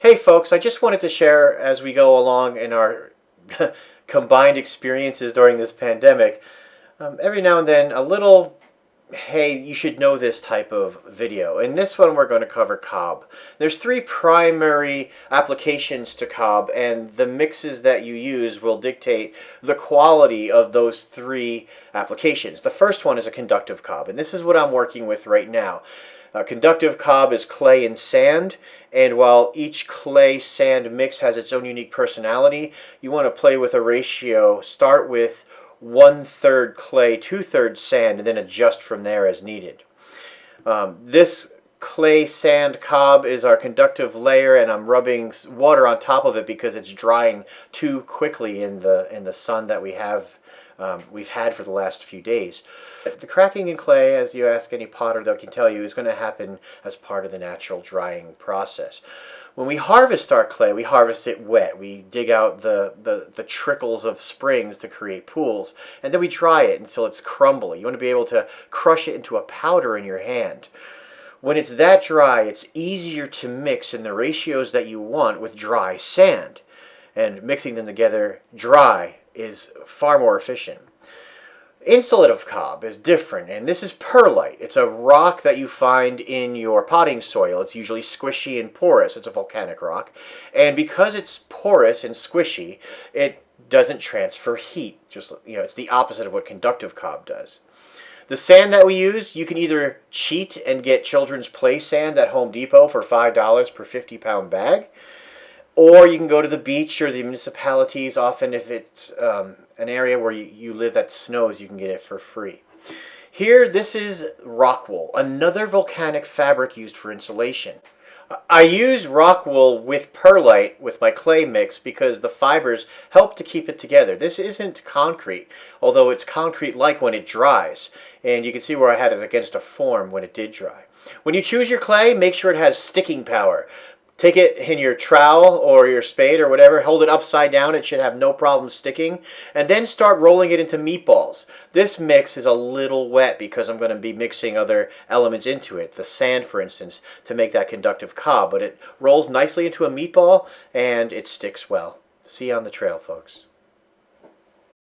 Hey folks, I just wanted to share as we go along in our combined experiences during this pandemic, every now and then a little, hey, you should know this type of video. In this one we're going to cover cob. There's three primary applications to cob, and the mixes that you use will dictate the quality of those three applications. The first one is a conductive cob, and this is what I'm working with right now. Conductive cob is clay and sand, and while each clay-sand mix has its own unique personality, you want to play with a ratio. Start with 1/3 clay, 2/3 sand, and then adjust from there as needed. This clay sand cob is our conductive layer, and I'm rubbing water on top of it because it's drying too quickly in the sun that we've had for the last few days. The cracking in clay, as you ask any potter, they can tell you, is going to happen as part of the natural drying process. When we harvest our clay, we harvest it wet. We dig out the trickles of springs to create pools, and then we dry it until it's crumbly. You want to be able to crush it into a powder in your hand. When it's that dry, it's easier to mix in the ratios that you want with dry sand. And mixing them together dry is far more efficient. Insulative cob is different, and this is perlite. It's a rock that you find in your potting soil. It's usually squishy and porous. It's a volcanic rock. And because it's porous and squishy, it doesn't transfer heat. It's the opposite of what conductive cob does. The sand that we use, you can either cheat and get children's play sand at Home Depot for $5 per 50-pound bag, or you can go to the beach or the municipalities. Often if it's an area where you live that snows, you can get it for free. Here, this is rock wool, another volcanic fabric used for insulation. I use rock wool with perlite with my clay mix because the fibers help to keep it together. This isn't concrete, although it's concrete-like when it dries. And you can see where I had it against a form when it did dry. When you choose your clay, make sure it has sticking power. Take it in your trowel or your spade or whatever, hold it upside down, it should have no problem sticking, and then start rolling it into meatballs. This mix is a little wet because I'm going to be mixing other elements into it, the sand for instance, to make that conductive cob, but it rolls nicely into a meatball and it sticks well. See you on the trail, folks.